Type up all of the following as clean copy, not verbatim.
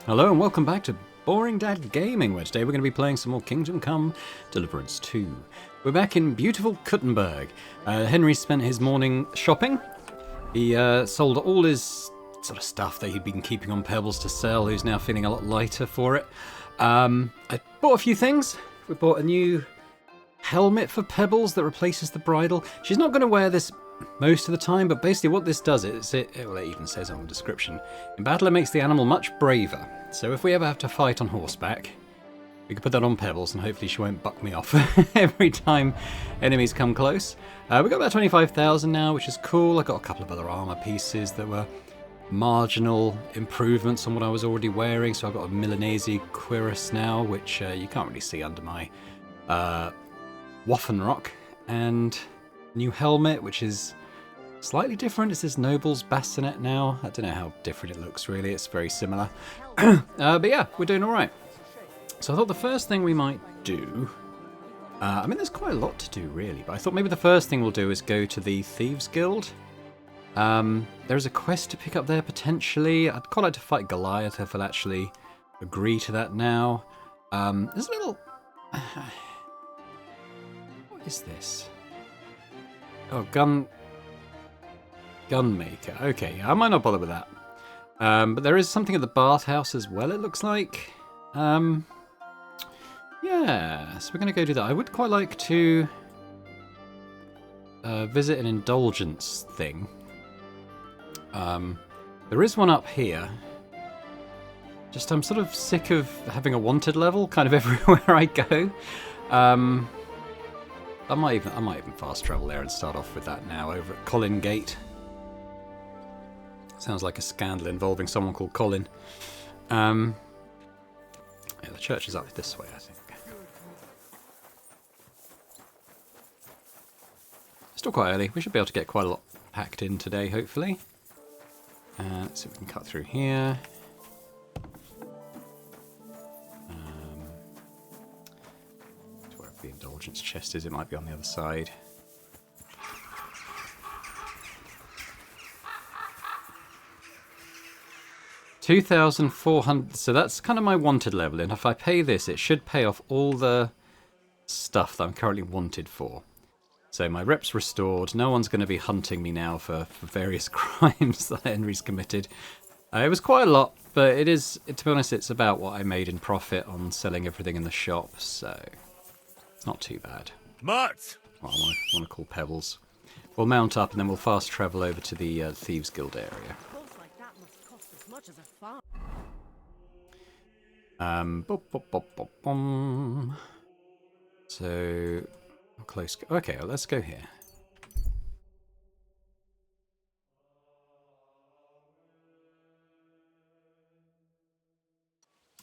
Hello and welcome back to Boring Dad Gaming, where today we're going to be playing some more Kingdom Come Deliverance 2. We're back in beautiful Kuttenberg. Henry spent his morning shopping. He sold all his sort of stuff that he'd been keeping on Pebbles to sell. He's now feeling a lot lighter for it. I bought a few things. We bought a new helmet for Pebbles that replaces the bridle. She's not going to wear this most of the time, but basically what this does is well, it even says on the description, in battle it makes the animal much braver. So if we ever have to fight on horseback, we can put that on Pebbles and hopefully she won't buck me off every time enemies come close. We got about 25,000 now, which is cool. I got a couple of other armor pieces that were marginal improvements on what I was already wearing. So I've got a Milanese cuirass now, which you can't really see under my Waffenrock, and new helmet, which is slightly different. It says Noble's Bassinet now. I don't know how different it looks really. It's very similar. But yeah, we're doing all right. So I thought the first thing we might do... I mean, there's quite a lot to do really, but I thought maybe the first thing we'll do is go to the Thieves Guild. There's a quest to pick up there potentially. I'd quite like to fight Goliath if I'll actually agree to that now. There's a little... what is this? Oh, gunmaker. Okay, I might not bother with that. But there is something at the bathhouse as well, it looks like. Yeah, so we're going to go do that. I would quite like to visit an indulgence thing. There is one up here. Just I'm sort of sick of having a wanted level kind of everywhere I go. I might even fast travel there and start off with that now over at Colin Gate. Sounds like a scandal involving someone called Colin. Yeah, the church is up this way, I think. Still quite early. We should be able to get quite a lot packed in today, hopefully. Let's see if we can cut through here. The indulgence chest is, it might be on the other side. $2,400, so that's kind of my wanted level, and if I pay this it should pay off all the stuff that I'm currently wanted for. So my rep's restored, no one's going to be hunting me now for various crimes that Henry's committed. It was quite a lot, but it is, to be honest, it's about what I made in profit on selling everything in the shop, so... not too bad. Mutt! Well, I want to call Pebbles. We'll mount up and then we'll fast travel over to the Thieves Guild area. So, how close? Okay, well, let's go here.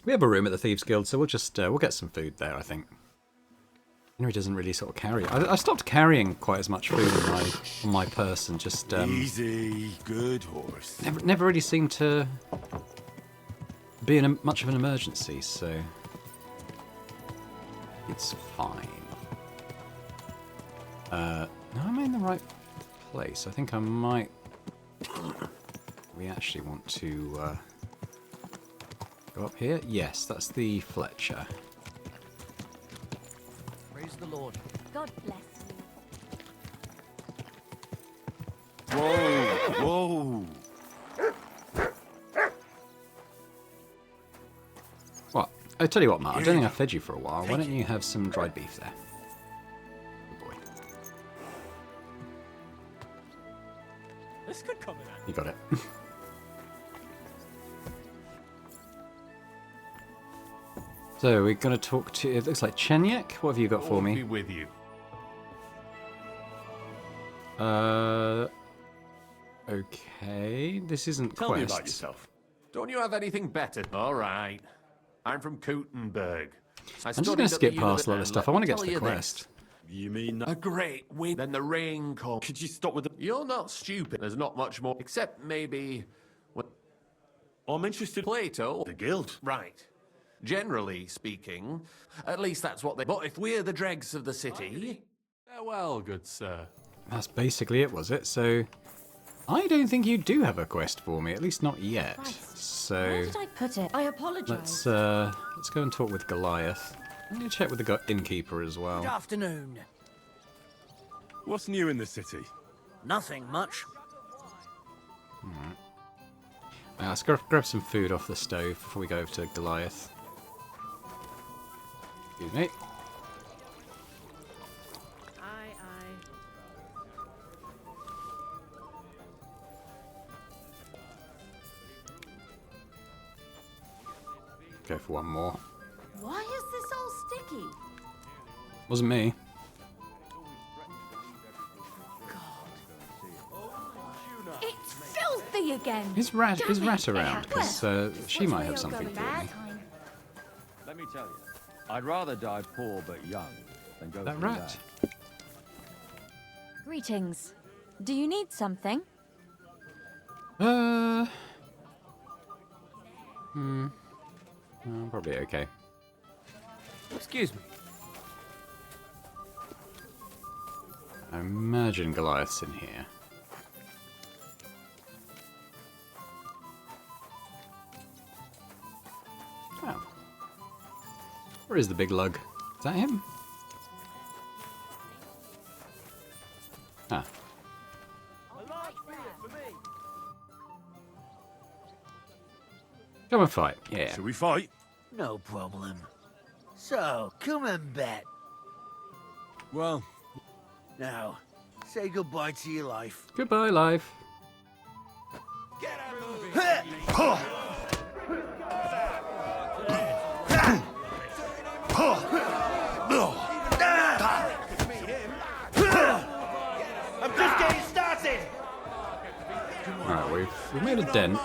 We have a room at the Thieves Guild, so we'll just we'll get some food there, I think. Henry doesn't really sort of carry. I stopped carrying quite as much food on my person. Just easy, good horse. Never really seemed to be in much of an emergency, so it's fine. Now am I in the right place? I think I might. We actually want to go up here. Yes, that's the Fletcher. The Lord. God bless you. Whoa, whoa. What? I tell you what, Matt, I don't think I fed you for a while. Why don't you have some dried beef there? Good boy. This could come in handy. You got it. So we're going to talk to, it looks like Chenyek. What have you got for me? Be with you. Okay. This isn't Tell quest. me about yourself. Don't you have anything better? All right. I'm from Kuttenberg. I'm just going to skip past a lot of stuff. I want to get to the quest. You mean a great wind? Then the rain comes. Could you stop with the... You're not stupid. There's not much more, except maybe... What? I'm interested in Plato. The guild. Right. Generally speaking, at least that's what they... But if we're the dregs of the city... Farewell, good sir. That's basically it, was it? So I don't think you do have a quest for me, at least not yet. Christ. So Where did I put it? I apologise. let's go and talk with Goliath. I'm going to check with the innkeeper as Good well. afternoon. What's new in the city? Nothing much. Let's grab some food off the stove before we go over to Goliath. Excuse me. Aye, Go for one more. Why is this all sticky? Wasn't me. It's filthy again. Is Rat Damn it. around? Because she might have something for me. Let me tell you, I'd rather die poor but young than go That through rat. that. Greetings. Do you need something? Probably okay. Excuse me. I imagine Goliath's in here. Oh. Where is the big lug? Is that him? Ah. Come and fight, yeah. Shall we fight? No problem. So, come and bet. Well, Now, say goodbye to your life. Goodbye, life. I'm just getting started! Alright, we've made a dent.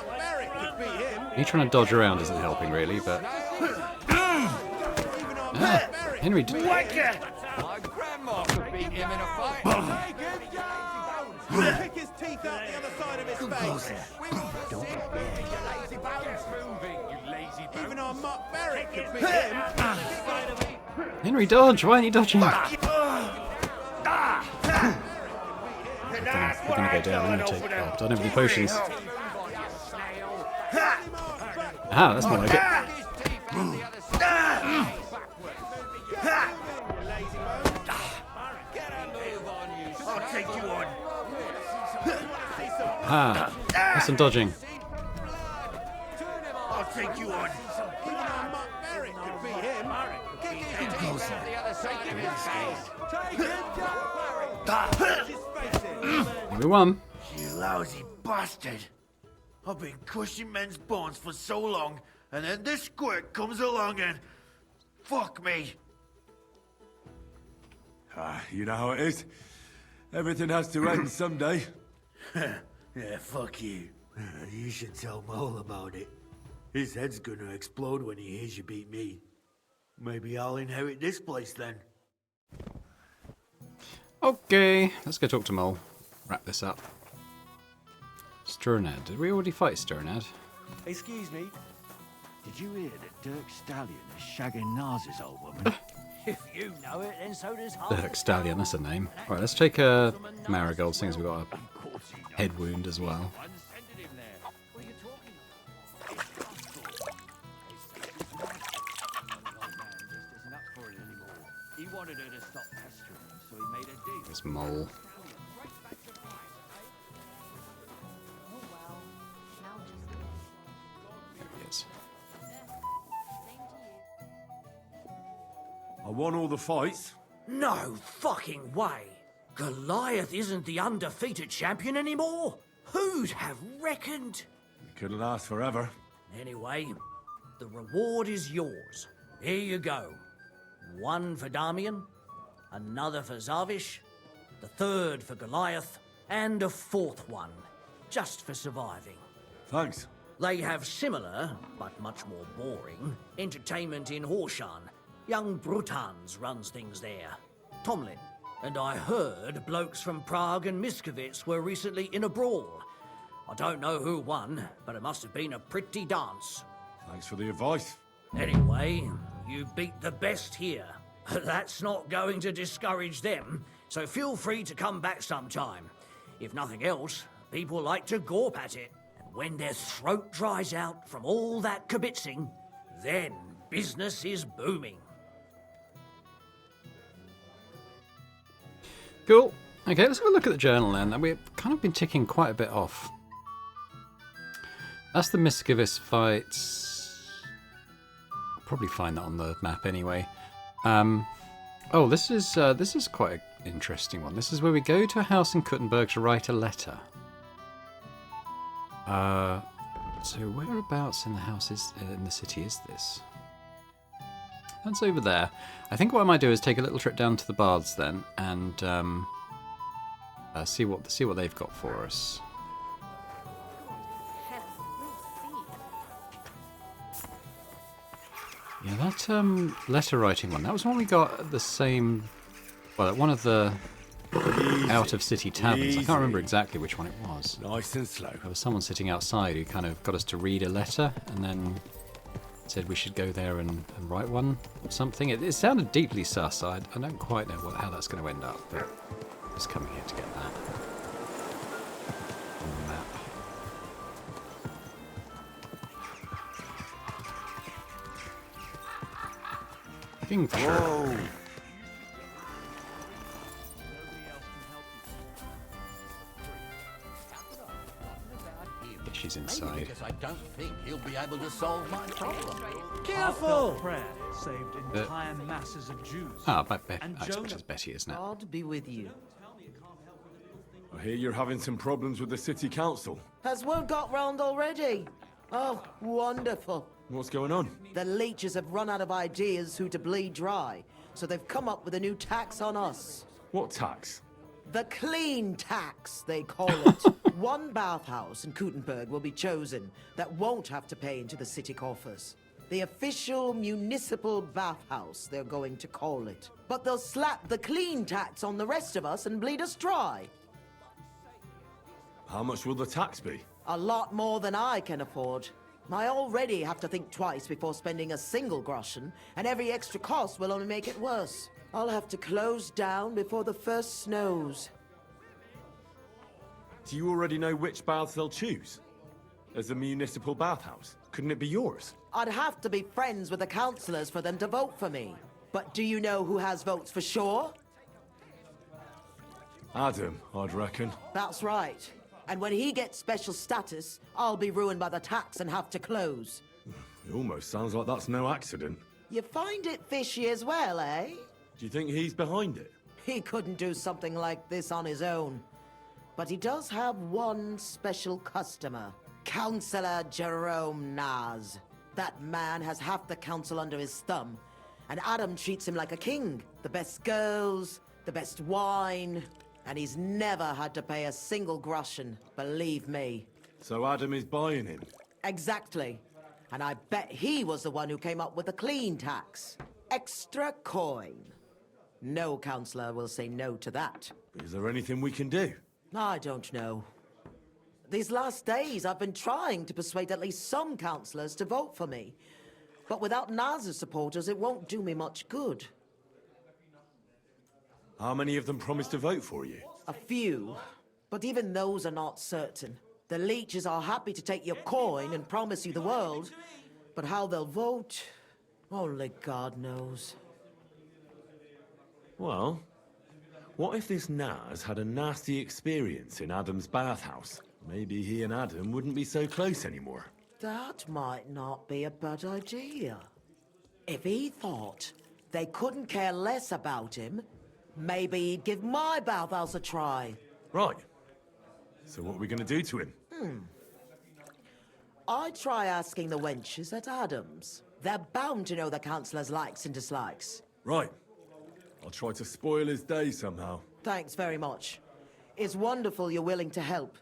Me trying to dodge around isn't helping really, but... Ah, Henry... Wanker! My grandma could beat him in a fight. Pick his teeth out the other side of his face. Even our Mark Barrett could beat him. Henry, dodge! Why aren't you dodging? We're gonna go down. I'm gonna take... Oh, I don't have any potions. Ah, that's more like it. I'll take you on. Ah, that's some dodging. I'll take you on. Even our Mark Barrett could beat him. We won. You lousy bastard. I've been crushing men's bones for so long, and then this squirt comes along and... Fuck me. you know how it is. Everything has to end someday. Yeah, fuck you. You should tell Mole about it. His head's gonna explode when he hears you beat me. Maybe I'll inherit this place then. Okay, let's go talk to Mole. Wrap this up. Sternad. Did we already fight Sternad? Excuse me. Did you hear that Dirk Stallion is shagging Nars's old woman? If you know it, then so does Hans. Dirk Stallion, that's a name. Right, let's take Marigold, seeing as we've got a head wound as well. He wanted her to stop pestering him, so he made a deal. There's Mole. Oh well. Now just There he is. same to you. I won all the fights. No fucking way. Goliath isn't the undefeated champion anymore. Who'd have reckoned? It couldn't last forever. Anyway, the reward is yours. Here you go. One for Damian, another for Zavish, the third for Goliath, and a fourth one, just for surviving. Thanks. They have similar, but much more boring, entertainment in Horshan. Young Brutans runs things there. Tomlin. And I heard blokes from Prague and Miskovitz were recently in a brawl. I don't know who won, but it must have been a pretty dance. Thanks for the advice. Anyway, you beat the best here. That's not going to discourage them, so feel free to come back sometime. If nothing else, People like to gawp at it, and when their throat dries out from all that kibitzing, then business is booming. Cool. Okay, let's have a look at the journal then. We've kind of been ticking quite a bit off. That's the Mischievous fights. I'll probably find that on the map anyway. Oh, this is quite an interesting one. This is where we go to a house in Kuttenberg to write a letter. So whereabouts in the house in the city is this? That's over there. I think what I might do is take a little trip down to the baths then, and see what they've got for us. Yeah, that letter writing one. That was one we got at the same. Well, at one of the out of city taverns. I can't remember exactly which one it was. Nice and slow. There was someone sitting outside who kind of got us to read a letter and then said we should go there and write one or something. It sounded deeply sus. I don't quite know how that's going to end up, but just coming here to get that on the map. Whoa! She's inside. Because I don't think he'll be able to solve my problem. Careful! Prayer saved entire masses of Jews. I suppose it's Betty, isn't it? God be with you. I hear you're having some problems with the city council. Has word got round already? Oh, wonderful. What's going on? The leeches have run out of ideas who to bleed dry, so they've come up with a new tax on us. What tax? The clean tax, they call it. One bathhouse in Kuttenberg will be chosen that won't have to pay into the city coffers. The official municipal bathhouse, they're going to call it. But they'll slap the clean tax on the rest of us and bleed us dry. How much will the tax be? A lot more than I can afford. I already have to think twice before spending a single groschen, and every extra cost will only make it worse. I'll have to close down before the first snows. Do you already know which baths they'll choose? As a municipal bathhouse? Couldn't it be yours? I'd have to be friends with the councillors for them to vote for me. But do you know who has votes for sure? Adam, I'd reckon. That's right. And when he gets special status, I'll be ruined by the tax and have to close. It almost sounds like that's no accident. You find it fishy as well, eh? Do you think he's behind it? He couldn't do something like this on his own. But he does have one special customer. Councillor Jerome Naz. That man has half the council under his thumb. And Adam treats him like a king. The best girls, the best wine. And he's never had to pay a single groschen, believe me. So Adam is buying him? Exactly. And I bet he was the one who came up with the clean tax. Extra coin. No councillor will say no to that. Is there anything we can do? I don't know. These last days, I've been trying to persuade at least some councillors to vote for me. But without Naz's supporters, it won't do me much good. How many of them promised to vote for you? A few. But even those are not certain. The leeches are happy to take your coin and promise you the world. But how they'll vote, only God knows. Well, what if this Naz had a nasty experience in Adam's bathhouse? Maybe he and Adam wouldn't be so close anymore. That might not be a bad idea. If he thought they couldn't care less about him, maybe he'd give my bathhouse a try. Right. So what are we going to do to him? I'd try asking the wenches at Adams. They're bound to know the councillor's likes and dislikes. Right. I'll try to spoil his day somehow. Thanks very much. It's wonderful you're willing to help.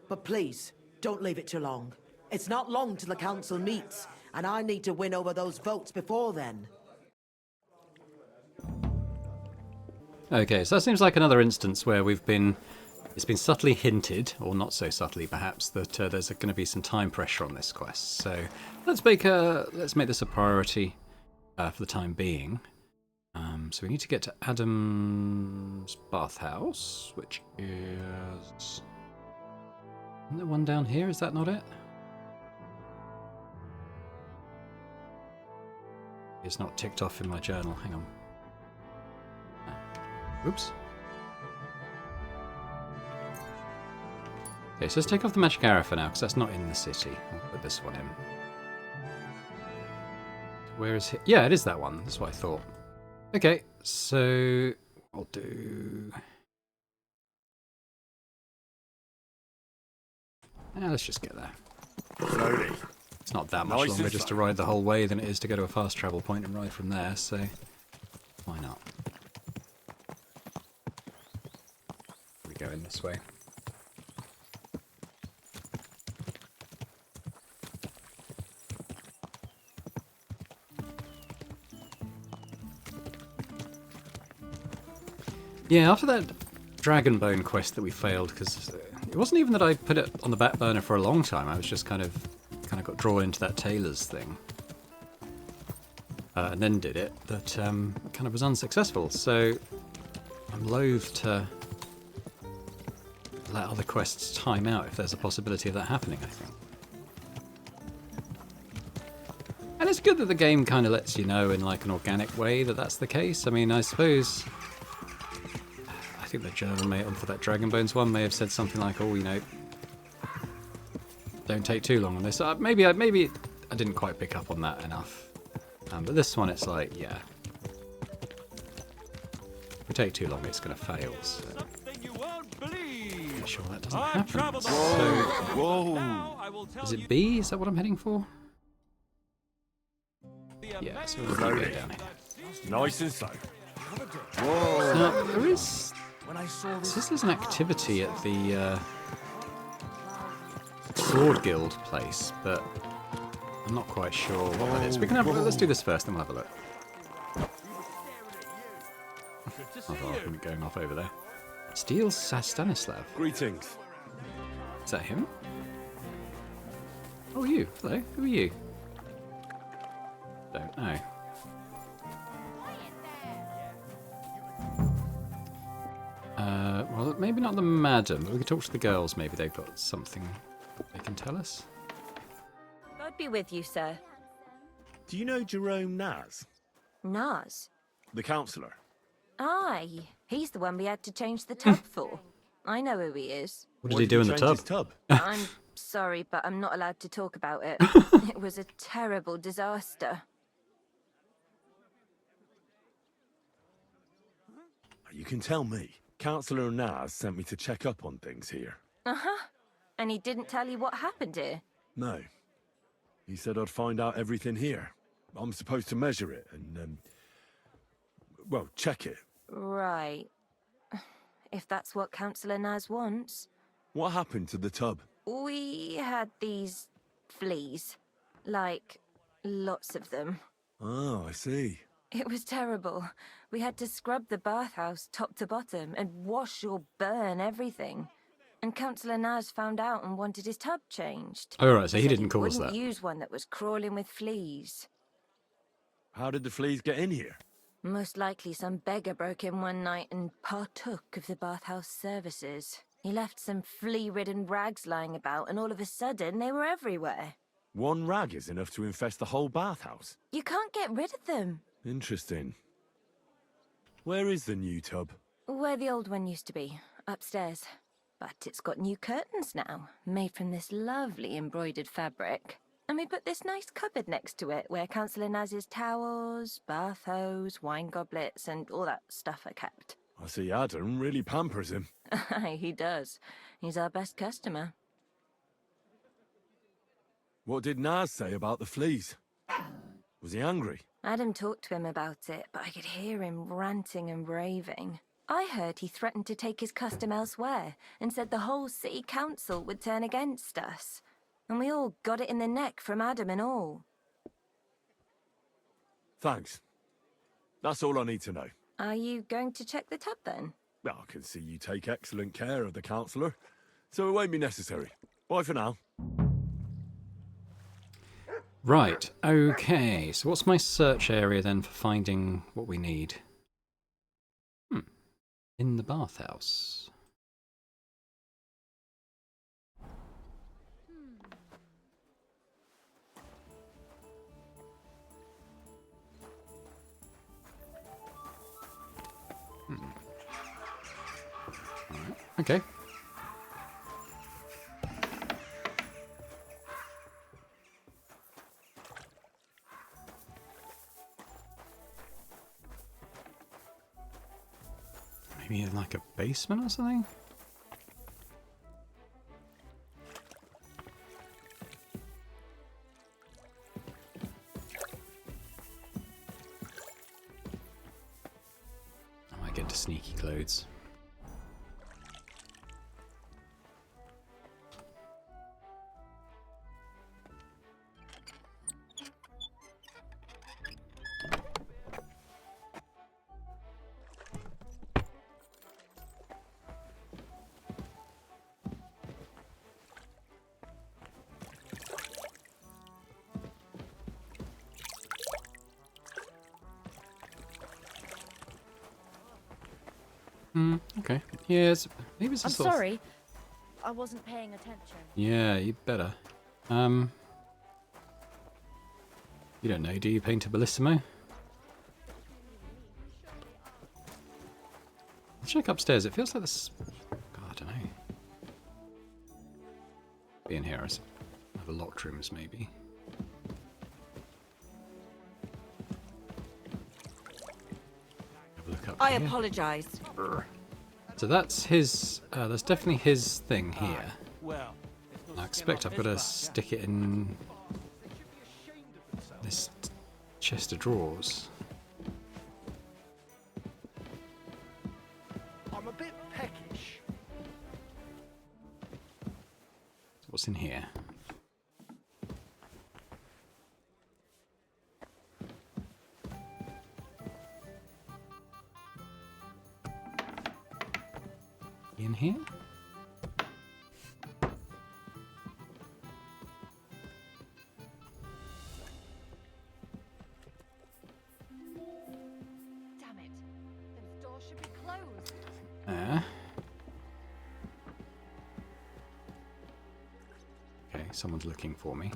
But please, don't leave it too long. It's not long till the council meets, and I need to win over those votes before then. Okay, so that seems like another instance where it's been subtly hinted, or not so subtly perhaps, that there's going to be some time pressure on this quest. So let's make this a priority for the time being. So we need to get to Adam's bathhouse, which is Isn't there one down here? Is that not it? It's not ticked off in my journal. Hang on. Oops. Okay, so let's take off the magic arrow for now, because that's not in the city. I'll put this one in. Where is it? Yeah, it is that one. That's what I thought. Okay, so I'll do... let's just get there. Slowly. It's not that much longer just to ride the whole way than it is to go to a fast travel point and ride from there, so why not? We go in this way. Yeah, after that Dragonbone quest that we failed, because it wasn't even that I put it on the back burner for a long time. I was just kind of got drawn into that tailor's thing, and then did it. That kind of was unsuccessful. So I'm loath to let other quests time out if there's a possibility of that happening. I think, and it's good that the game kind of lets you know in like an organic way that that's the case. I mean, I suppose. I think the journal mate on for that Dragonbones one may have said something like, "Oh, you know, don't take too long on this." Maybe I didn't quite pick up on that enough. But this one, it's like, yeah, if we take too long, it's going to fail. So I'm sure that doesn't happen. So, is it B? Is that what I'm heading for? Yeah, so we'll go down here. Nice and slow. Now, there is. It says there's an activity at the Sword Guild place, but I'm not quite sure what that is. We can have. Let's do this first, then we'll have a look. I'm going off over there. Steel Stanislav. Greetings. Is that him? Oh, you. Hello. Who are you? Don't know. Well, maybe not the madam, but we could talk to the girls. Maybe they've got something they can tell us. God be with you, sir. Do you know Jerome Naz? Naz? The councillor? Aye. He's the one we had to change the tub for. I know who he is. What did he do in the tub? I'm sorry, but I'm not allowed to talk about it. It was a terrible disaster. You can tell me. Councillor Naz sent me to check up on things here. Uh-huh. And he didn't tell you what happened here? No. He said I'd find out everything here. I'm supposed to measure it and, well, check it. Right. If that's what Councillor Naz wants. What happened to the tub? We had these fleas. Like, lots of them. Oh, I see. It was terrible. We had to scrub the bathhouse top to bottom and wash or burn everything. And Councillor Naz found out and wanted his tub changed. Oh, right, so he said didn't cause that. He wouldn't use one that was crawling with fleas. How did the fleas get in here? Most likely some beggar broke in one night and partook of the bathhouse services. He left some flea-ridden rags lying about, and all of a sudden they were everywhere. One rag is enough to infest the whole bathhouse. You can't get rid of them. Interesting. Where is the new tub? Where the old one used to be, upstairs. But it's got new curtains now, made from this lovely embroidered fabric. And we put this nice cupboard next to it, where Councillor Naz's towels, bath hose, wine goblets, and all that stuff are kept. I see Adam really pampers him. Aye, he does. He's our best customer. What did Naz say about the fleas? Was he angry? Adam talked to him about it, but I could hear him ranting and raving. I heard he threatened to take his custom elsewhere, and said the whole city council would turn against us. And we all got it in the neck from Adam and all. Thanks. That's all I need to know. Are you going to check the tub then? Well, I can see you take excellent care of the councillor, so it won't be necessary. Bye for now. Right, okay. So what's my search area then for finding what we need? In the bathhouse. Okay. Maybe in like a basement or something? I might get into sneaky clothes. Okay. Yes, maybe it's a I'm sort of- sorry. I wasn't paying attention. Yeah, you better. You don't know, do you, Painter Bellissimo? Let's check upstairs. It feels like this. God, I don't know. Be in here as other locked rooms, maybe. Have a look up I here. apologise. So that's his. That's definitely his thing here. Well, I expect I've got to stick it in this chest of drawers. I'm a bit peckish. What's in here? In here? Damn it. Those doors should be closed. Okay, someone's looking for me.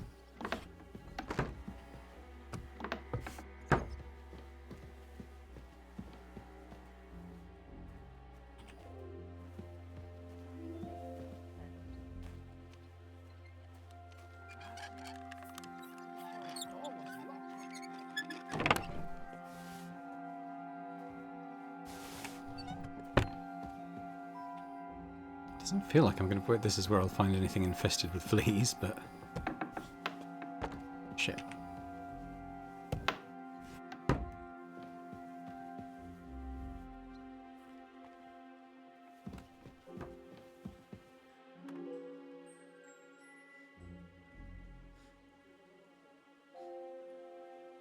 Doesn't feel like I'm going to put this is where I'll find anything infested with fleas, but shit.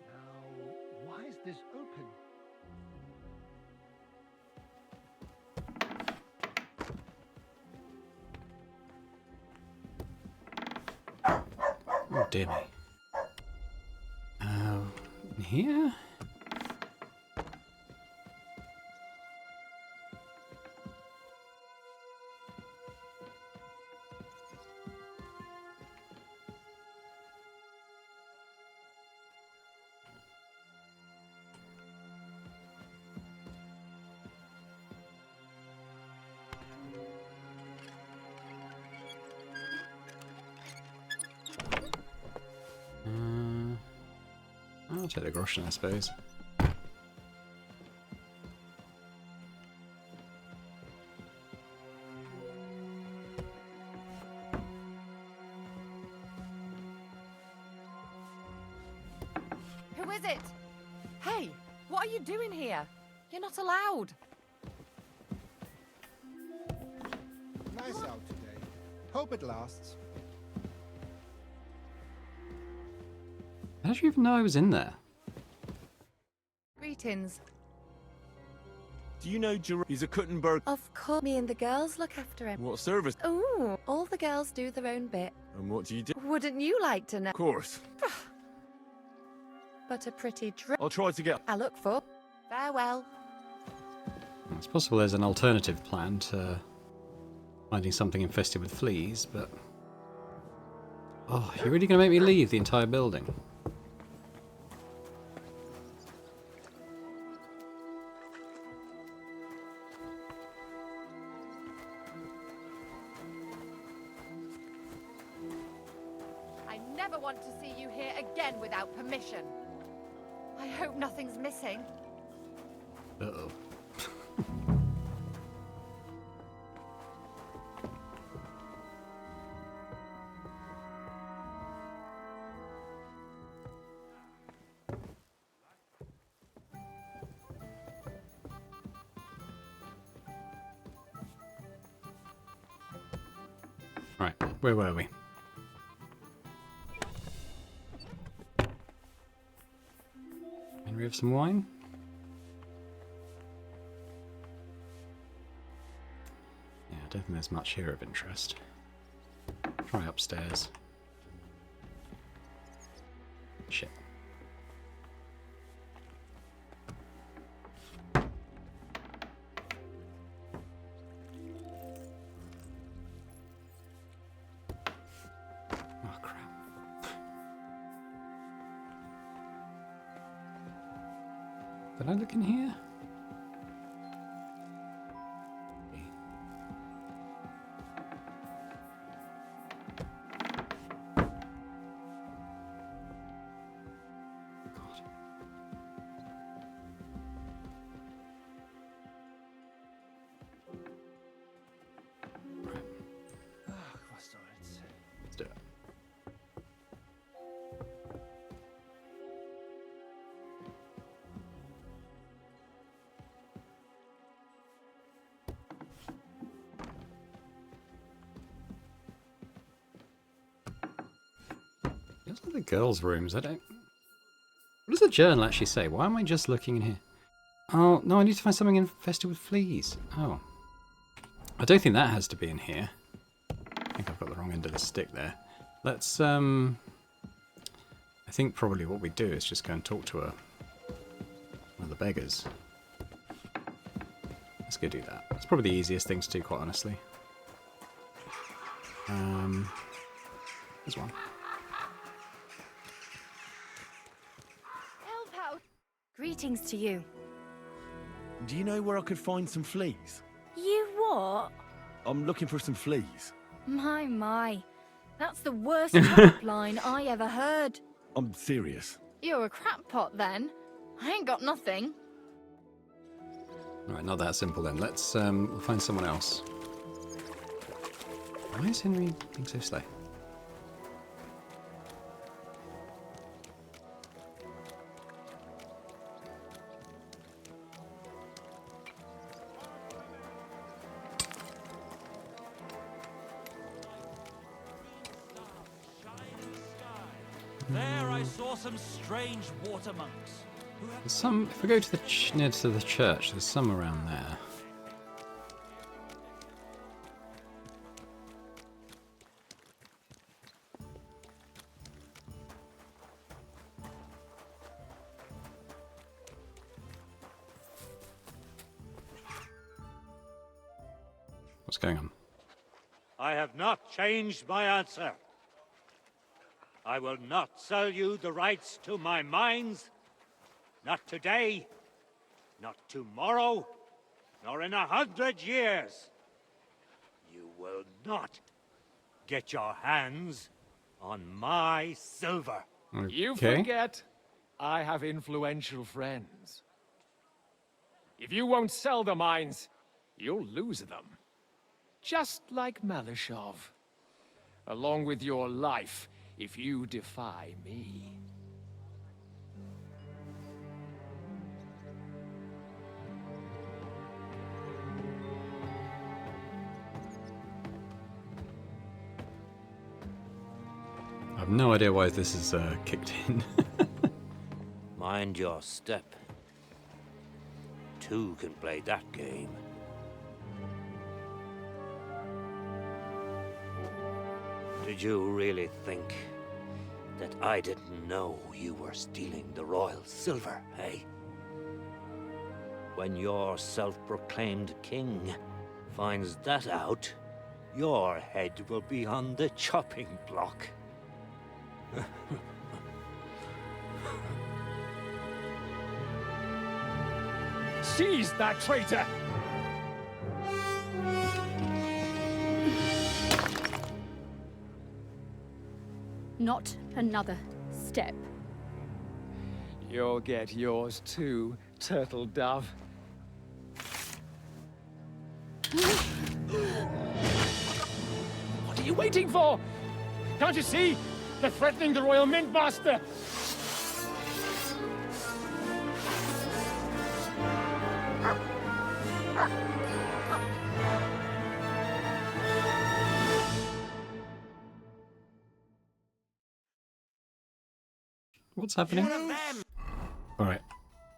Now, why is this open? Oh dear me. In here? I'll take the groschen, I suppose. Who is it? Hey, what are you doing here? You're not allowed. Nice out today. Hope it lasts. How did you even know I was in there? Greetings. Do you know he's a Kuttenberg? Of course, me and the girls look after him. What service? Ooh, all the girls do their own bit. And what do you do? Wouldn't you like to know? Of course. But a pretty dress I'll try to get... I look for. Farewell. It's possible there's an alternative plan to finding something infested with fleas, but... Oh, you're really going to make me leave the entire building? never want to see you here again without permission. I hope nothing's missing. Uh-oh. Right, where were we? And we have some wine? Yeah, I don't think there's much here of interest. Try upstairs. Shit. Oh, crap. Did I look in here? Let's do it. Those are the girls' rooms. I don't. What does the journal actually say? Why am I just looking in here? Oh, no, I need to find something infested with fleas. Oh. I don't think that has to be in here. I think I've got the wrong end of the stick there. Let's, I think probably what we do is just go and talk to one of the beggars. Let's go do that. It's probably the easiest thing to do, quite honestly. There's one. Help out! Greetings to you. Do you know where I could find some fleas? You what? I'm looking for some fleas. My. That's the worst top line I ever heard. I'm serious. You're a crackpot then. I ain't got nothing. Right, not that simple then. Let's we'll find someone else. Why is Henry being so slow? There I saw some strange water monks. There's some. If we go to the near to the church, there's some around there. What's going on? I have not changed my answer. I will not sell you the rights to my mines. Not today, not tomorrow, nor in 100 years. You will not get your hands on my silver. You forget, I have influential friends. If you won't sell the mines, you'll lose them. Just like Malishov. Along with your life, if you defy me. I have no idea why this is kicked in. Mind your step. Two can play that game. Did you really think that I didn't know you were stealing the royal silver, eh? When your self-proclaimed king finds that out, your head will be on the chopping block. Seize that traitor! Not another step. You'll get yours too, turtle dove. What are you waiting for? Can't you see? They're threatening the Royal Mint Master! What's happening? Alright.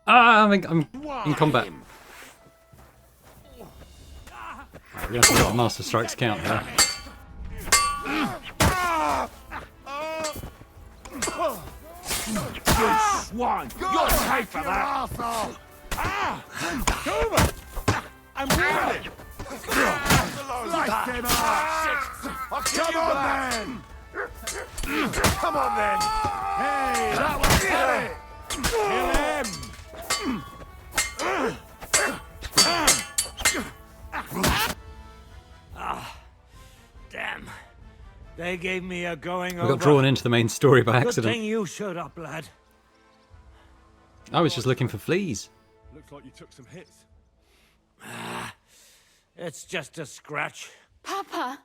Ah, I'm in combat. We're gonna have to let the Master Strikes count there. You swine! You'll pay for that! I'm ready! Slice him up! Come on then! Come on then! Hey, that was it! Kill him! Damn. They gave me a going We over. got drawn into the main story by Good accident. thing you showed up, lad. I was just looking for fleas. Looks like you took some hits. It's just a scratch. Papa,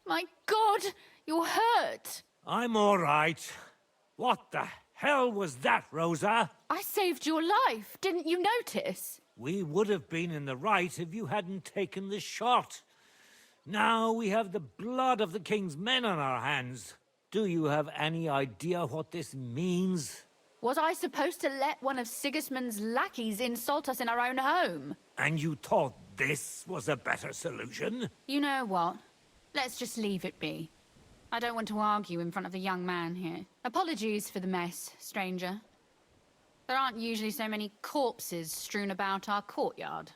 my God, you're hurt. I'm all right. What the hell was that, Rosa? I saved your life. Didn't you notice? We would have been in the right if you hadn't taken the shot. Now we have the blood of the king's men on our hands. Do you have any idea what this means? Was I supposed to let one of Sigismund's lackeys insult us in our own home? And you thought this was a better solution? You know what? Let's just leave it be. I don't want to argue in front of the young man here. Apologies for the mess, stranger. There aren't usually so many corpses strewn about our courtyard.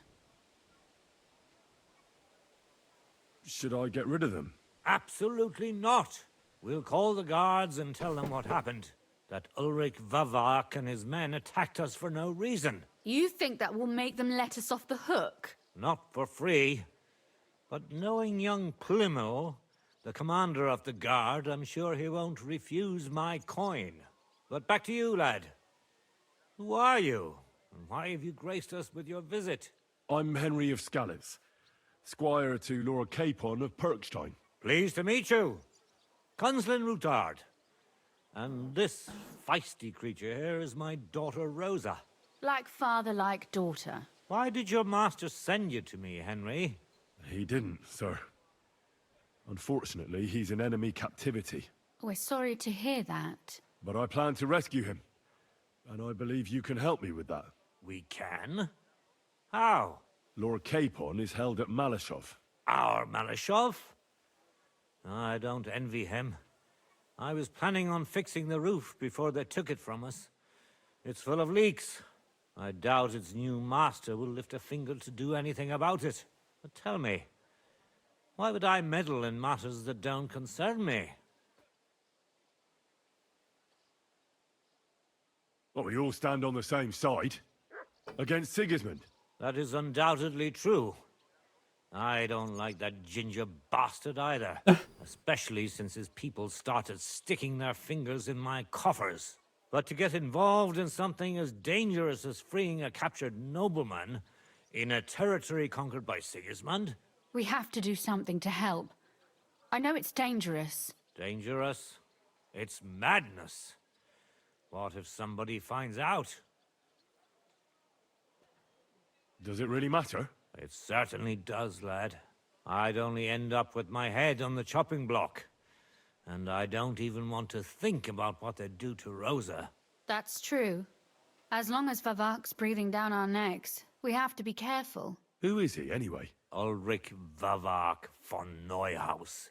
Should I get rid of them? Absolutely not. We'll call the guards and tell them what happened. That Ulrich Vavak and his men attacked us for no reason. You think that will make them let us off the hook? Not for free. But knowing young Plimmel, the commander of the guard, I'm sure he won't refuse my coin. But back to you, lad. Who are you? And why have you graced us with your visit? I'm Henry of Scalitz, squire to Lord Capon of Perkstein. Pleased to meet you. Conslin Routard. And this feisty creature here is my daughter Rosa. Like father, like daughter. Why did your master send you to me, Henry? He didn't, sir. Unfortunately, he's in enemy captivity. We're sorry to hear that. But I plan to rescue him. And I believe you can help me with that. We can? How? Lord Capon is held at Malashov. Our Malashov? I don't envy him. I was planning on fixing the roof before they took it from us. It's full of leaks. I doubt its new master will lift a finger to do anything about it. But tell me, why would I meddle in matters that don't concern me? Well, we all stand on the same side. Against Sigismund. That is undoubtedly true. I don't like that ginger bastard either. Especially since his people started sticking their fingers in my coffers. But to get involved in something as dangerous as freeing a captured nobleman in a territory conquered by Sigismund? We have to do something to help. I know it's dangerous. Dangerous? It's madness. What if somebody finds out? Does it really matter? It certainly does, lad. I'd only end up with my head on the chopping block. And I don't even want to think about what they'd do to Rosa. That's true. As long as Vavak's breathing down our necks, we have to be careful. Who is he, anyway? Ulrich Vavak von Neuhaus.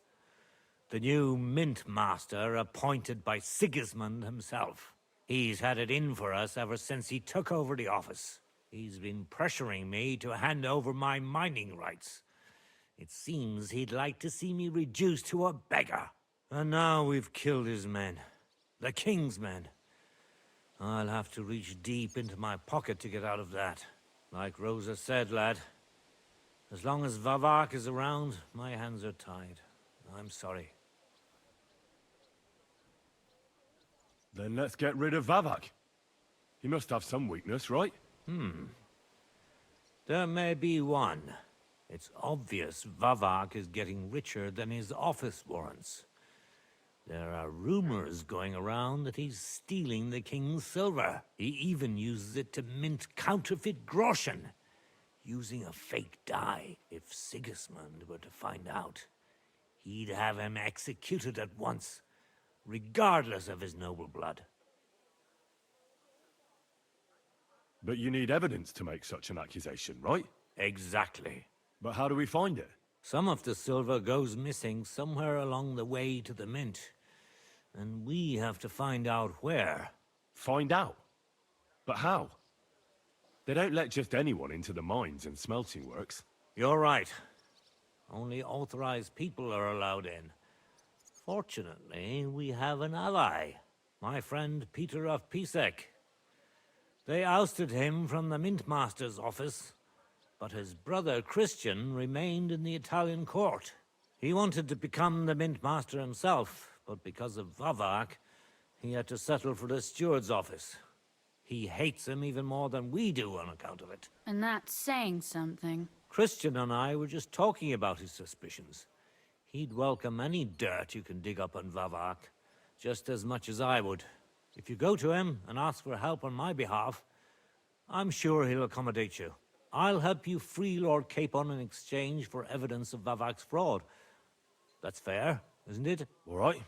The new mint master appointed by Sigismund himself. He's had it in for us ever since he took over the office. He's been pressuring me to hand over my mining rights. It seems he'd like to see me reduced to a beggar. And now we've killed his men. The king's men. I'll have to reach deep into my pocket to get out of that. Like Rosa said, lad. As long as Vavak is around, my hands are tied. I'm sorry. Then let's get rid of Vavak. He must have some weakness, right? There may be one. It's obvious Vavak is getting richer than his office warrants. There are rumors going around that he's stealing the king's silver. He even uses it to mint counterfeit groschen, using a fake die. If Sigismund were to find out, he'd have him executed at once, regardless of his noble blood. But you need evidence to make such an accusation, right? Exactly. But how do we find it? Some of the silver goes missing somewhere along the way to the mint, and we have to find out where. Find out? But how? They don't let just anyone into the mines and smelting works. You're right. Only authorized people are allowed in. Fortunately, we have an ally, my friend Peter of Pisek. They ousted him from the Mintmaster's office, but his brother Christian remained in the Italian court. He wanted to become the Mintmaster himself, but because of Vavak, he had to settle for the steward's office. He hates him even more than we do on account of it. And that's saying something. Christian and I were just talking about his suspicions. He'd welcome any dirt you can dig up on Vavak, just as much as I would. If you go to him and ask for help on my behalf, I'm sure he'll accommodate you. I'll help you free Lord Capon in exchange for evidence of Vavak's fraud. That's fair, isn't it? All right.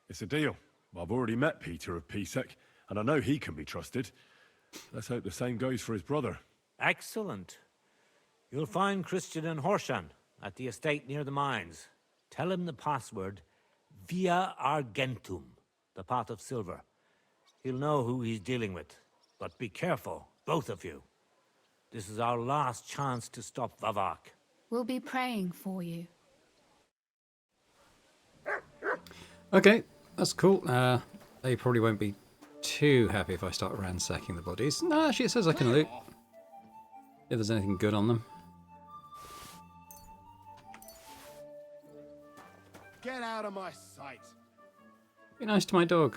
It's a deal. I've already met Peter of Pisek, and I know he can be trusted. Let's hope the same goes for his brother. Excellent. You'll find Christian and Horshan at the estate near the mines. Tell him the password, Via Argentum, the pot of silver. He'll know who he's dealing with. But be careful, both of you. This is our last chance to stop Vavak. We'll be praying for you. Okay, that's cool. They probably won't be too happy if I start ransacking the bodies. No, actually it says I can loot. If there's anything good on them. Get out of my sight. Be nice to my dog.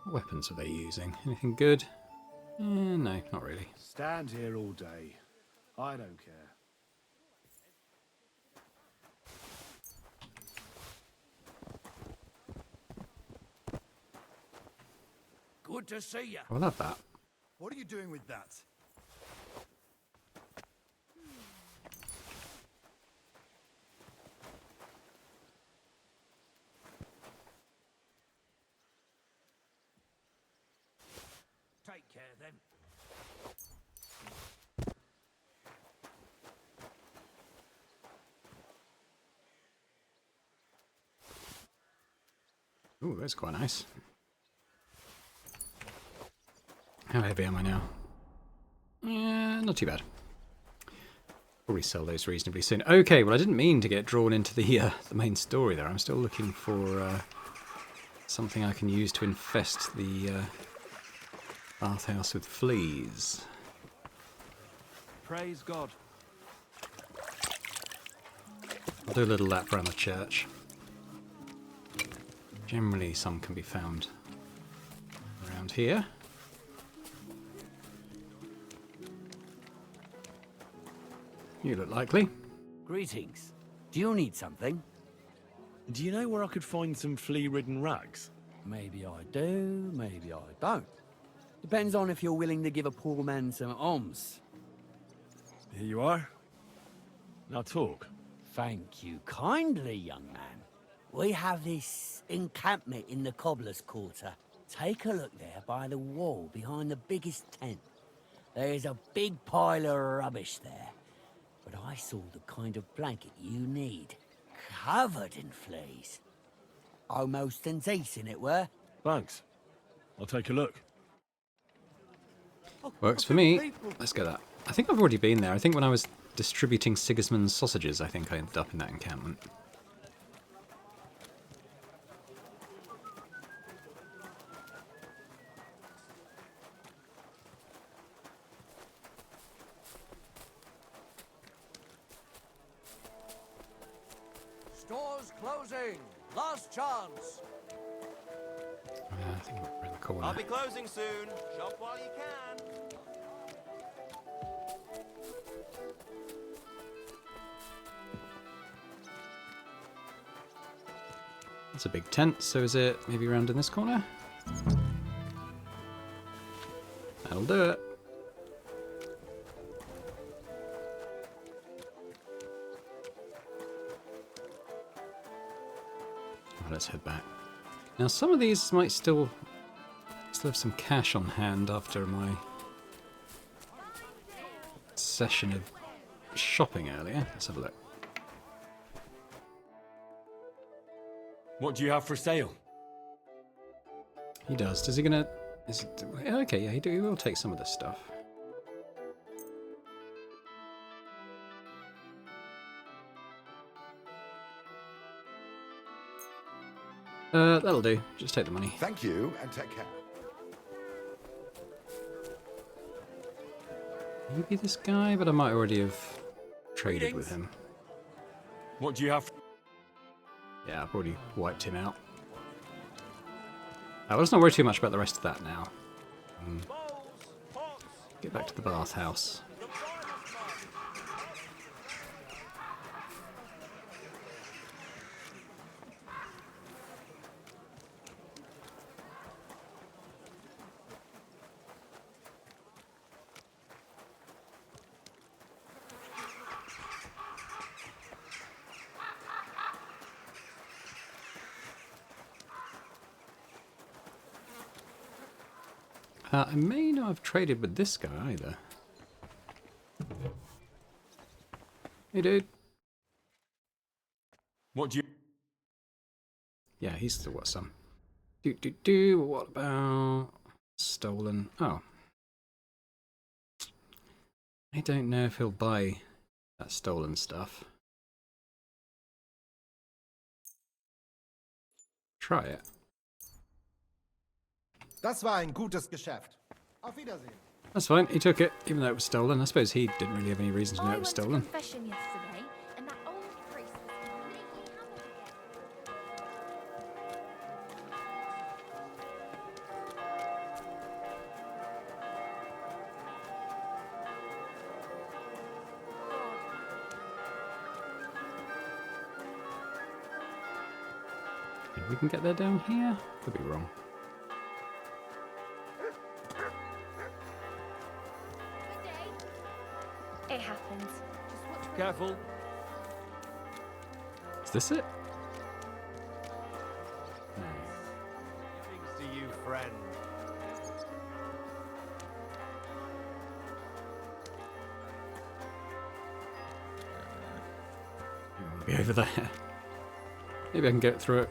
What weapons are they using? Anything good? No, not really. Stand here all day. I don't care. Good to see you. I love that. What are you doing with that? Take care then. Ooh, that's quite nice. How heavy am I now? Not too bad. Probably sell those reasonably soon. Okay, well I didn't mean to get drawn into the main story there. I'm still looking for something I can use to infest the bathhouse with fleas. Praise God. I'll do a little lap around the church. Generally some can be found around here. You look likely. Greetings. Do you need something? Do you know where I could find some flea-ridden rags? Maybe I do, maybe I don't. Depends on if you're willing to give a poor man some alms. Here you are. Now talk. Thank you kindly, young man. We have this encampment in the cobbler's quarter. Take a look there by the wall behind the biggest tent. There's a big pile of rubbish there. But I saw the kind of blanket you need. Covered in fleas. Almost and decent it were. Thanks. I'll take a look. Works for me. Let's get that. I think I've already been there. I think when I was distributing Sigismund's sausages, I think I ended up in that encampment. Stores closing. Last chance. I think we're in the corner. I'll be closing soon. Shop while you can. It's a big tent, so is it maybe around in this corner? That'll do it. Right, let's head back. Now some of these might still have some cash on hand after my session of shopping earlier. Let's have a look. What do you have for sale? He does. Does he gonna... Is it, okay, yeah, he will take some of this stuff. That'll do. Just take the money. Thank you, and take care. Maybe this guy, but I might already have traded with him. What do you have? Yeah, I've already wiped him out. Let's not worry too much about the rest of that now. Get back to the bathhouse. I may not have traded with this guy either. Hey, dude. What do you... Yeah, he's still got some. What about... Stolen? Oh. I don't know if he'll buy that stolen stuff. Try it. Das war ein gutes Geschäft. Auf Wiedersehen. That's fine, he took it, even though it was stolen. I suppose he didn't really have any reason to know it was stolen. Confession yesterday, and that old priest was completely Think we can get there down here? Could be wrong. It happens. Just watch Careful. Is this it? Thanks to you, friend. Be over there. Maybe I can get through it.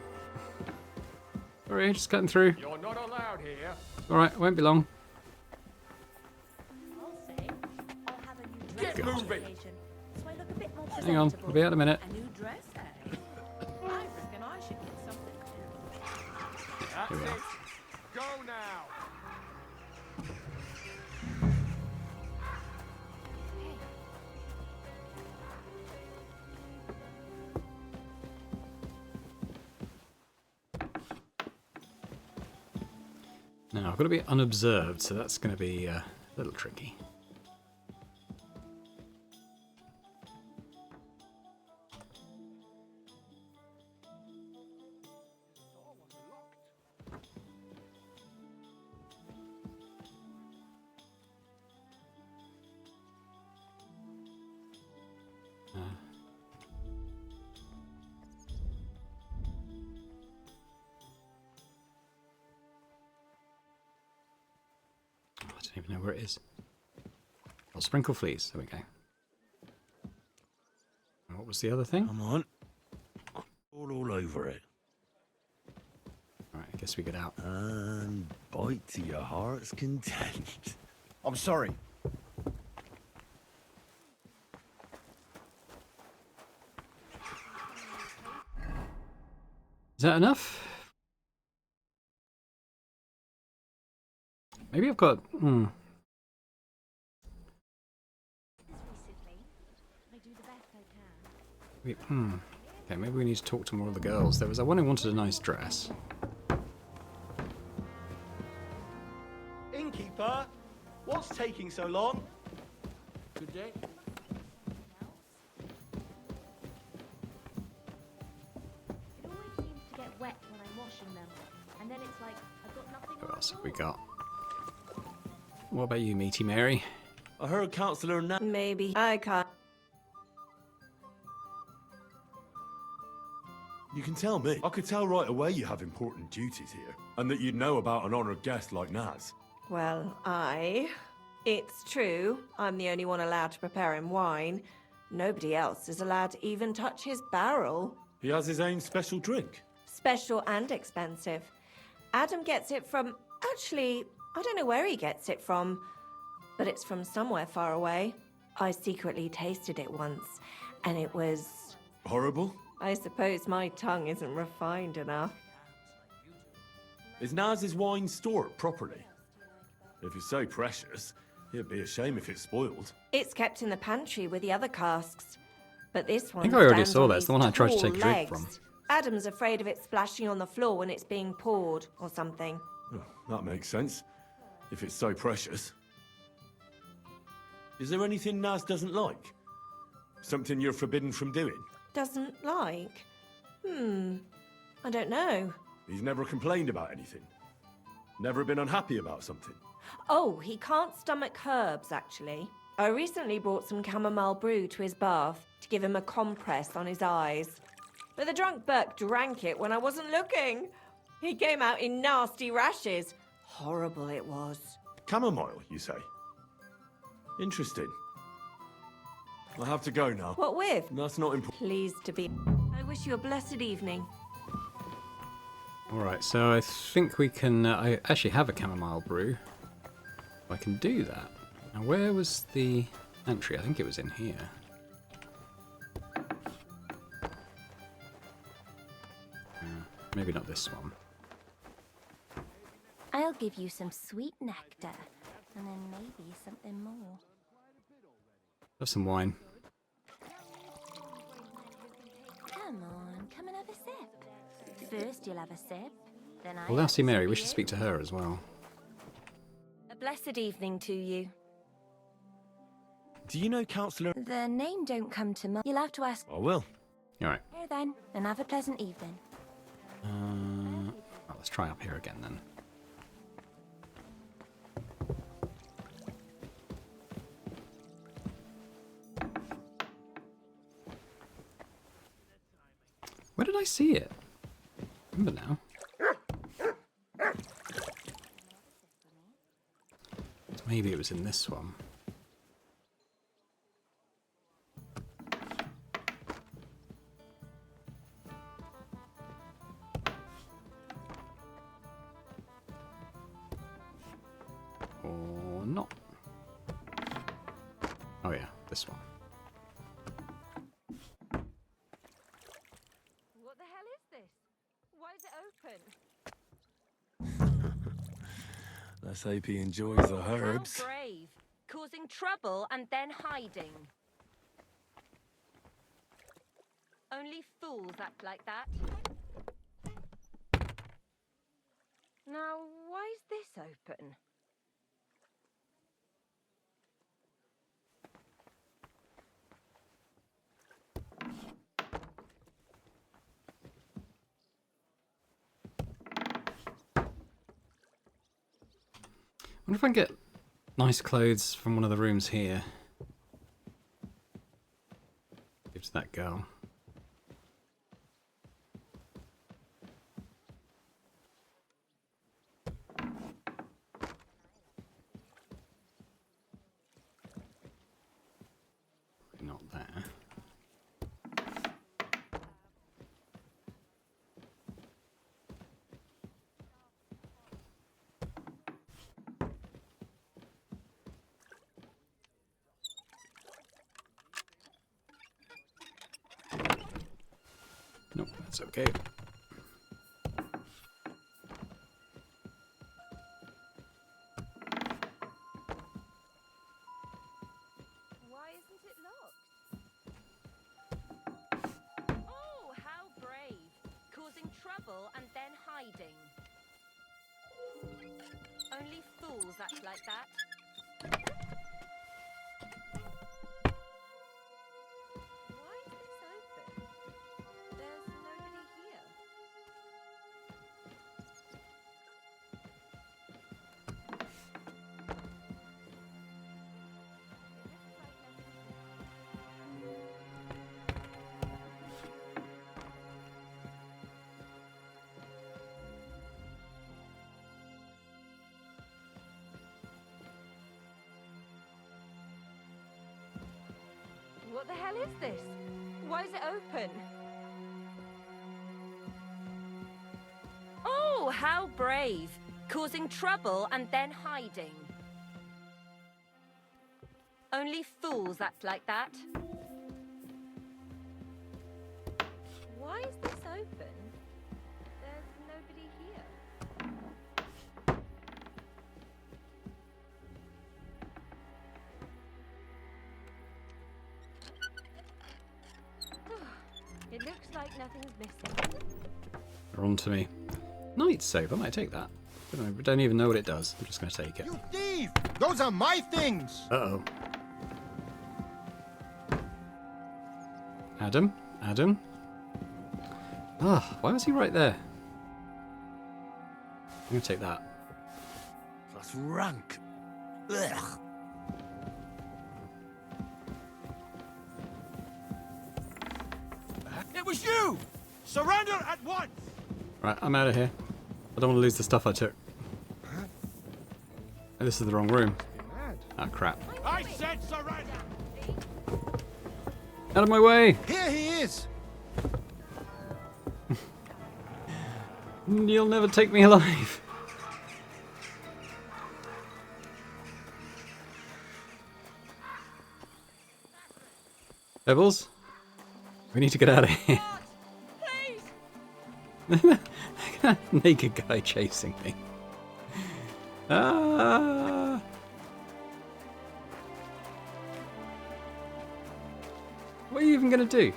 Sorry, just cutting through. You're not allowed here. Alright, won't be long. Get moving. Hang on, we'll be out in a minute. A new dress, eh? I reckon I should get something too. That's Here we are. it. Go now. Now, I've got to be unobserved, so that's going to be a little tricky. I don't even know where it is. Oh, sprinkle fleas. There we go. And what was the other thing? Come on. All over it. Alright, I guess we get out. And bite to your heart's content. I'm sorry. Is that enough? Maybe I've got... recently. I do the best I can. Wait, Okay, maybe we need to talk to more of the girls. There was one who wanted a nice dress. Innkeeper, what's taking so long? Good day. It always seems to get wet when I'm washing them. And then it's like, I've got nothing Who on else the have we floor. got? What about you, Meaty Mary? I heard Councillor Maybe. I can't. You can tell me. I could tell right away you have important duties here, and that you'd know about an honoured guest like Naz. Well, it's true. I'm the only one allowed to prepare him wine. Nobody else is allowed to even touch his barrel. He has his own special drink. Special and expensive. Adam gets it from... Actually, I don't know where he gets it from, but it's from somewhere far away. I secretly tasted it once, and it was... Horrible? I suppose my tongue isn't refined enough. Is Naz's wine stored properly? If it's so precious, it'd be a shame if it's spoiled. It's kept in the pantry with the other casks, but this one I think I already stands saw on that. It's the these one I tried to tall take a drink legs. from. Adam's afraid of it splashing on the floor when it's being poured or something. Oh, that makes sense. If it's so precious. Is there anything Naz doesn't like? Something you're forbidden from doing? Doesn't like? I don't know. He's never complained about anything? Never been unhappy about something? Oh, he can't stomach herbs, actually. I recently brought some chamomile brew to his bath to give him a compress on his eyes. But the drunk Burke drank it when I wasn't looking. He came out in nasty rashes. Horrible it was. Chamomile, you say? Interesting. I have to go now. What with? That's not important. Pleased to be... I wish you a blessed evening. Alright, so I think we can... I actually have a chamomile brew. I can do that. Now, where was the entry? I think it was in here. Maybe not this one. I'll give you some sweet nectar, and then maybe something more. Have some wine. Come on, come and have a sip. First you'll have a sip, then I... Well, now see Mary. We should speak to her as well. A blessed evening to you. Do you know Councillor... The name don't come to mind. You'll have to ask... I will. Alright. Here then, and have a pleasant evening. Well, let's try up here again then. Where did I see it? Remember now. So maybe it was in this one. Or not. Oh yeah, this one. What the hell is this? Why is it open? Let's hope he enjoys the herbs. How brave. Causing trouble and then hiding. Only fools act like that. Now, why is this open? I wonder if I can get nice clothes from one of the rooms here. Give to that girl. Not there. Nope, that's okay. Why isn't it locked? Oh, hiding. Only fools act like that. Why is this open? There's nobody here. What the hell is this? Why is it open? Oh, how brave! Causing trouble and then hiding. Only fools act like that. Why is this open? There's nobody here. It looks like nothing's missing. They're on to me. Night save, I might take that. I don't even know what it does. I'm just going to take it. You thief! Those are my things! Uh-oh. Adam? Adam? Ah, why was he right there? I'm going to take that. That's rank. Ugh. It was you! Surrender at once! Right, I'm out of here. I don't want to lose the stuff I took. Oh, this is the wrong room. Ah, crap. I said surrender! Out of my way! Here he is! You'll never take me alive. Pebbles? We need to get out of here. Naked guy chasing me. Ah! What are you even gonna do?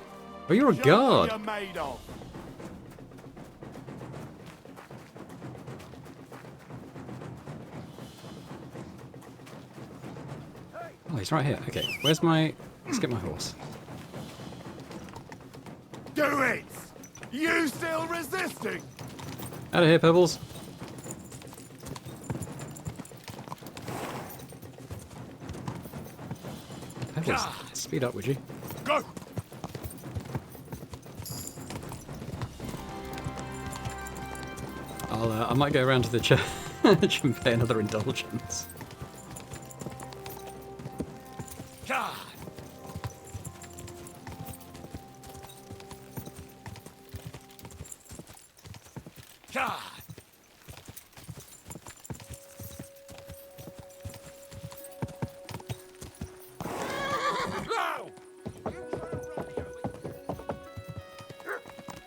Oh, you're a guard. You're made of. Oh, he's right here. Okay, where's my... Let's get my horse. Do it! You still resisting? Out of here, Pebbles. Pebbles, speed up, would you? Go! I might go around to the church and pay another indulgence. God! God!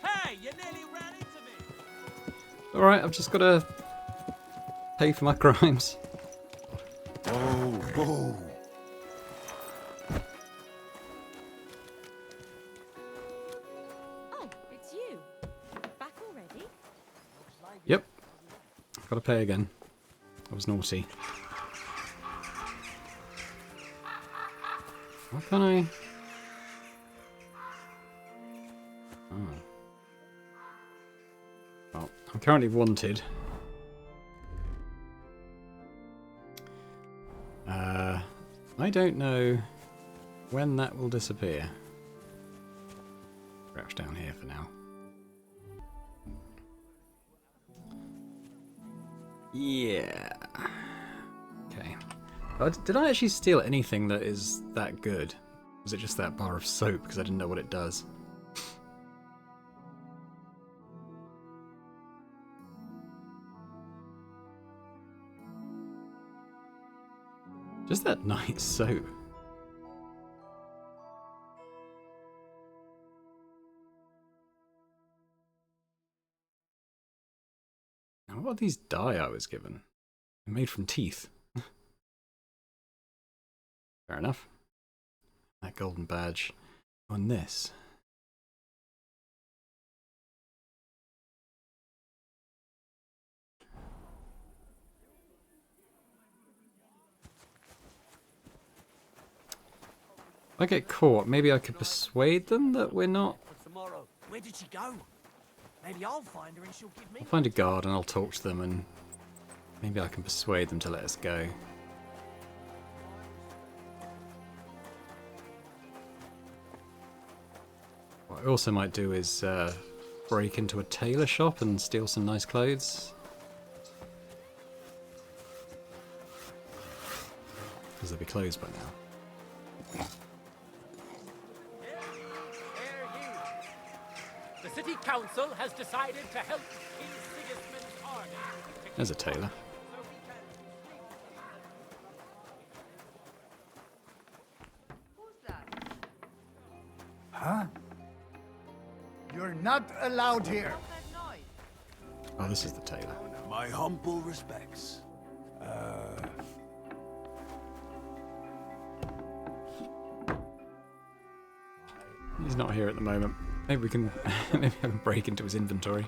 Hey, you nearly ran into me. Alright, I've just got to pay for my crimes. Oh. Oh, it's you. Back already? Yep. Got to pay again. I was naughty. Why can't I... Oh. Well, I'm currently wanted. I don't know when that will disappear. Crouch down here for now. Yeah. Okay. Did I actually steal anything that is that good? Was it just that bar of soap because I didn't know what it does? Just that nice soap. Now, what are these dye I was given? They're made from teeth. Fair enough. That golden badge on this. I get caught, maybe I could persuade them that we're not. Tomorrow. Where did she go? Maybe I'll find her and she'll give me. I'll find a guard and I'll talk to them, and maybe I can persuade them to let us go. What I also might do is break into a tailor shop and steal some nice clothes. Because they'll be closed by now. The city council has decided to help King Sigismund's army. There's a tailor. Huh? You're not allowed here. Oh, this is the tailor. My humble respects. He's not here at the moment. Maybe we can maybe I can break into his inventory.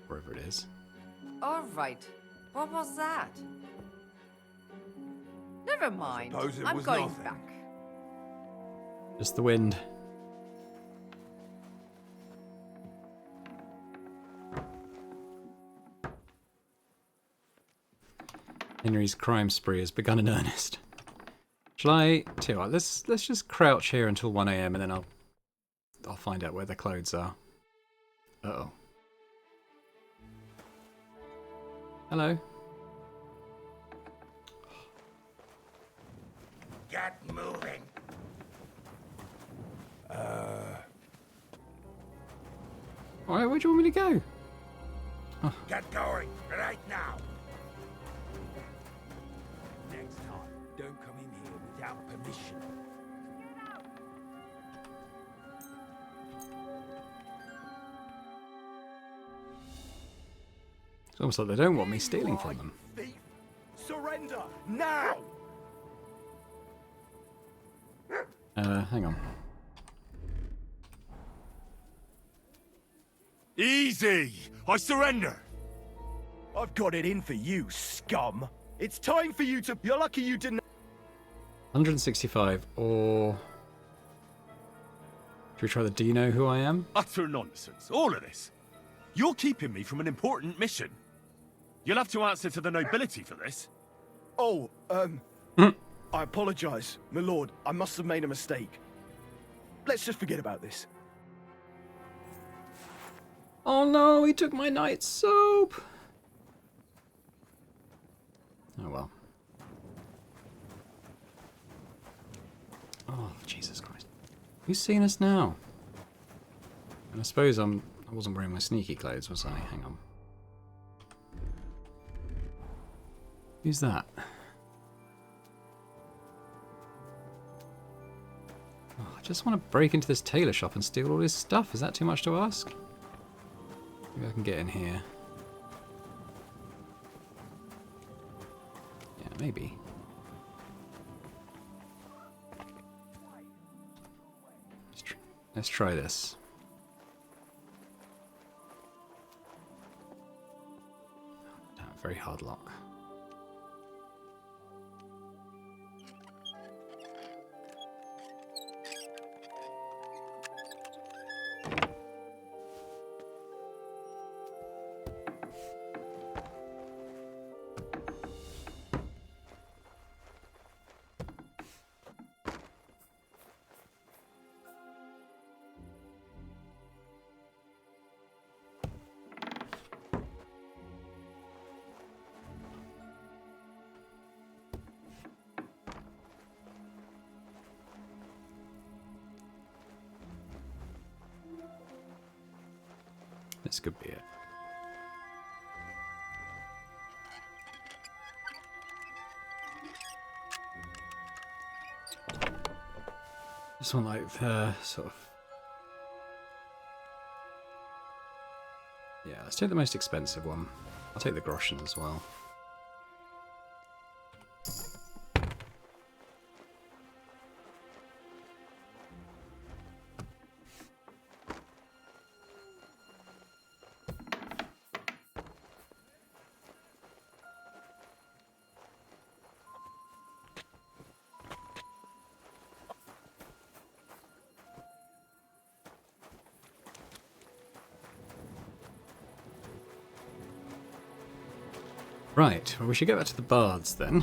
Wherever it is. All right. What was that? Never mind. Suppose it I'm was going nothing. back. Just the wind. Henry's crime spree has begun in earnest. Shall I? Tell you what, let's just crouch here until 1 AM and then I'll find out where the clothes are. Uh-oh. Hello. Get moving. Alright, where do you want me to go? Get going right now. Next time, don't come in here without permission. It's almost like they don't want me stealing from them. Thief, surrender now. Hang on. Easy! I surrender! I've got it in for you, scum! It's time for you to... You're lucky you didn't... 165, or... Should we try the do you know who I am? Utter nonsense, all of this. You're keeping me from an important mission. You'll have to answer to the nobility for this. Oh, I apologize, my lord. I must have made a mistake. Let's just forget about this. Oh no, he took my night soap! Oh well. Oh, Jesus Christ. Who's seen us now? And I suppose I wasn't wearing my sneaky clothes, was I? Hang on. Who's that? Oh, I just want to break into this tailor shop and steal all his stuff. Is that too much to ask? Maybe I can get in here. Yeah, maybe. Let's try this. Damn, very hard lock. This could be it. This one, like the sort of. Yeah, let's take the most expensive one. I'll take the groschen as well. Right, well, we should get back to the baths then.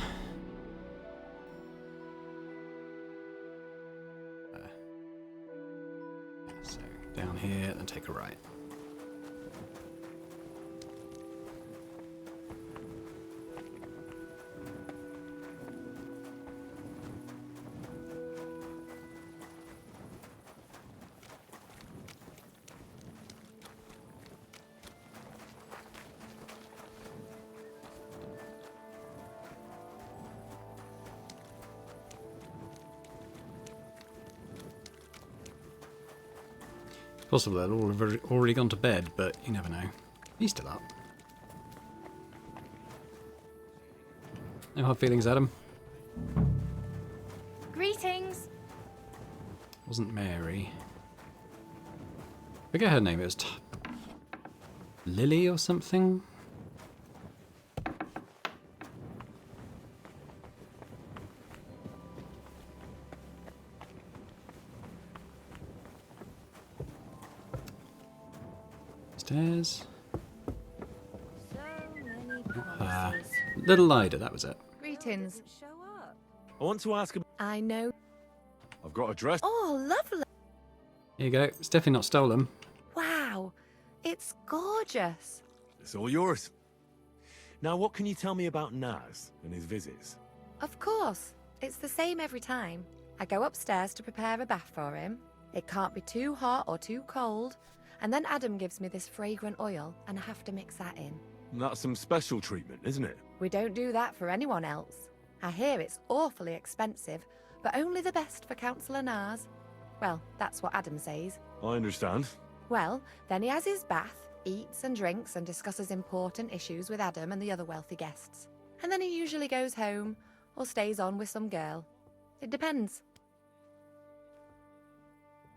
So, down here and take a right. Possible they'll all have already gone to bed, but you never know. He's still up. No hard feelings, Adam. Greetings. Wasn't Mary. Forget her name. It was Lily or something. Stairs. Little Ida, that was it. Greetings. I want to ask. I know. I've got a dress. Oh, lovely. Here you go. It's definitely not stolen. Wow. It's gorgeous. It's all yours. Now, what can you tell me about Naz and his visits? Of course. It's the same every time. I go upstairs to prepare a bath for him. It can't be too hot or too cold. And then Adam gives me this fragrant oil, and I have to mix that in. That's some special treatment, isn't it? We don't do that for anyone else. I hear it's awfully expensive, but only the best for Councillor Naz. Well, that's what Adam says. I understand. Well, then he has his bath, eats and drinks and discusses important issues with Adam and the other wealthy guests. And then he usually goes home or stays on with some girl. It depends.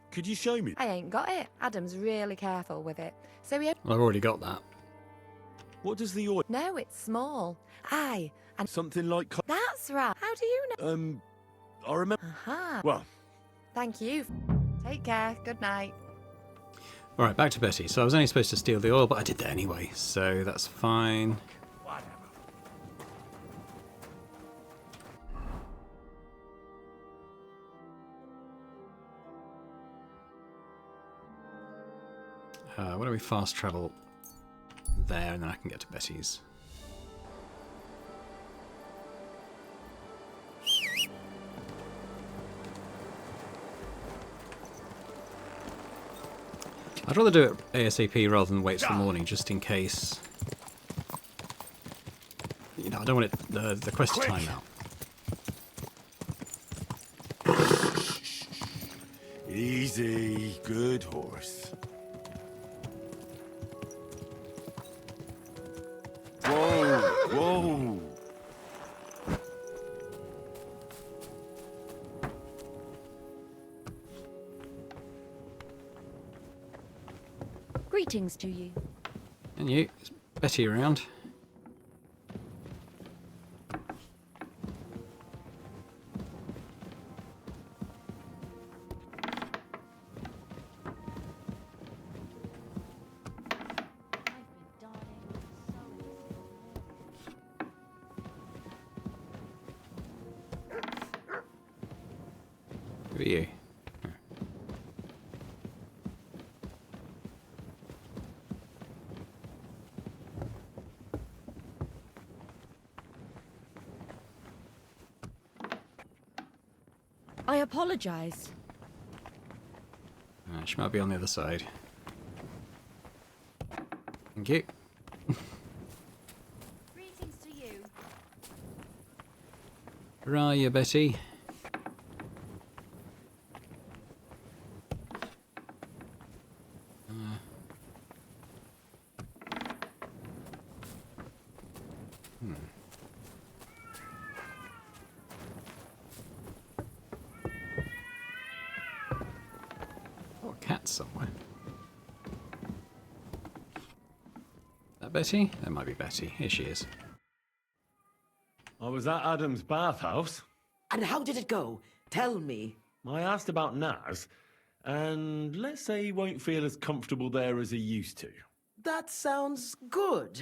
Could you show me? I ain't got it. Adam's really careful with it. So he... Well, I've already got that. What does the oil... No, it's small. Aye, and... Something like... That's right. How do you know? I remember... Aha. Well... Thank you. Take care. Good night. Alright, back to Betty. So I was only supposed to steal the oil, but I did that anyway, so that's fine. Why don't we fast travel there and then I can get to Betty's. I'd rather do it ASAP rather than wait till the morning, just in case. You know, I don't want it the quest to time out. Easy, good horse. Whoa, whoa. Greetings to you. And you, is Betty around? Who are you? I apologize. She might be on the other side. Thank you. Greetings to you. Where are you, Betty? Oh, a cat somewhere. That Betty? That might be Betty. Here she is. I was at Adam's bathhouse. And how did it go? Tell me. I asked about Naz, and let's say he won't feel as comfortable there as he used to. That sounds good.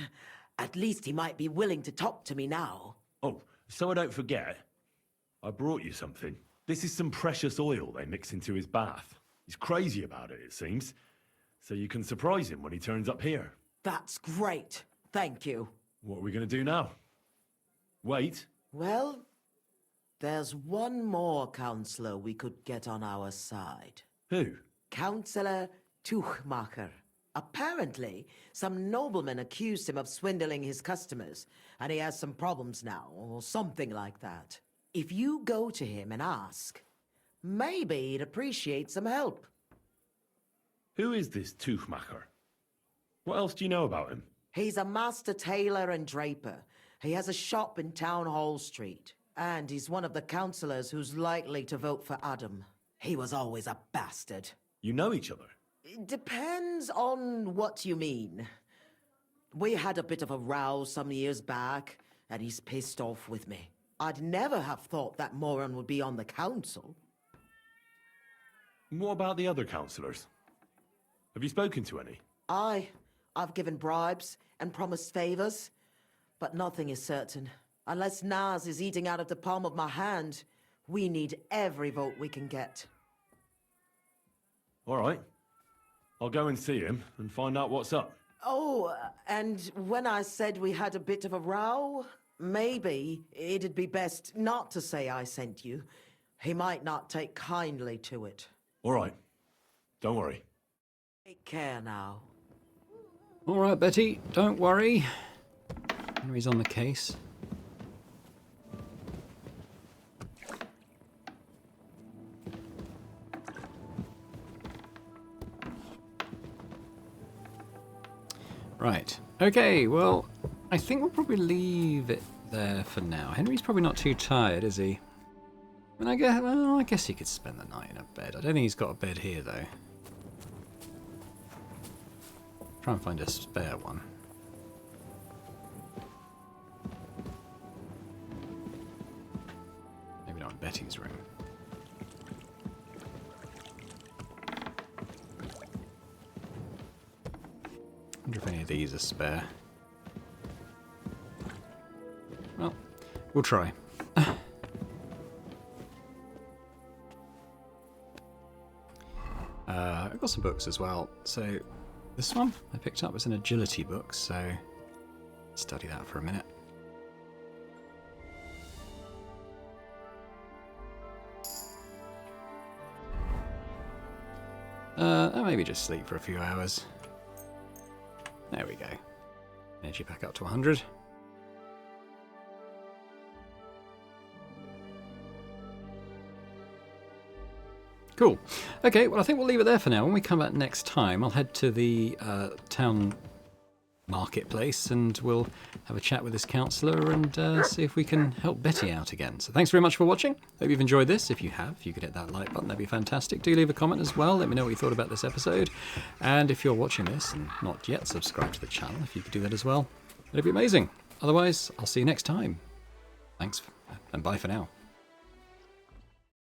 At least he might be willing to talk to me now. Oh, so I don't forget, I brought you something. This is some precious oil they mix into his bath. He's crazy about it, it seems. So you can surprise him when he turns up here. That's great. Thank you. What are we going to do now? Wait. Well, there's one more counselor we could get on our side. Who? Councillor Tuchmacher. Apparently, some nobleman accused him of swindling his customers, and he has some problems now, or something like that. If you go to him and ask, maybe he'd appreciate some help. Who is this Tuchmacher? What else do you know about him? He's a master tailor and draper. He has a shop in Town Hall Street. And he's one of the councillors who's likely to vote for Adam. He was always a bastard. You know each other? It depends on what you mean. We had a bit of a row some years back, and he's pissed off with me. I'd never have thought that moron would be on the council. What about the other councillors? Have you spoken to any? I've given bribes and promised favors, but nothing is certain. Unless Naz is eating out of the palm of my hand, we need every vote we can get. All right. I'll go and see him and find out what's up. Oh, and when I said we had a bit of a row, maybe it'd be best not to say I sent you. He might not take kindly to it. All right. Don't worry. Take care now. All right, Betty, don't worry. Henry's on the case. Right. Okay, well, I think we'll probably leave it there for now. Henry's probably not too tired, is he? I mean, I guess he could spend the night in a bed. I don't think he's got a bed here, though. Try and find a spare one. Maybe not in Betty's room. Wonder if any of these are spare. Well, we'll try. I've got some books as well. So this one I picked up was an agility book, so study that for a minute. Maybe just sleep for a few hours. There we go. Energy back up to 100. Cool. Okay, well I think we'll leave it there for now. When we come back next time, I'll head to the town marketplace and we'll have a chat with this councillor and see if we can help Betty out again. So thanks very much for watching. Hope you've enjoyed this. If you have, you could hit that like button, that'd be fantastic. Do leave a comment as well. Let me know what you thought about this episode. And if you're watching this and not yet subscribed to the channel, if you could do that as well, that'd be amazing. Otherwise, I'll see you next time. Thanks and bye for now.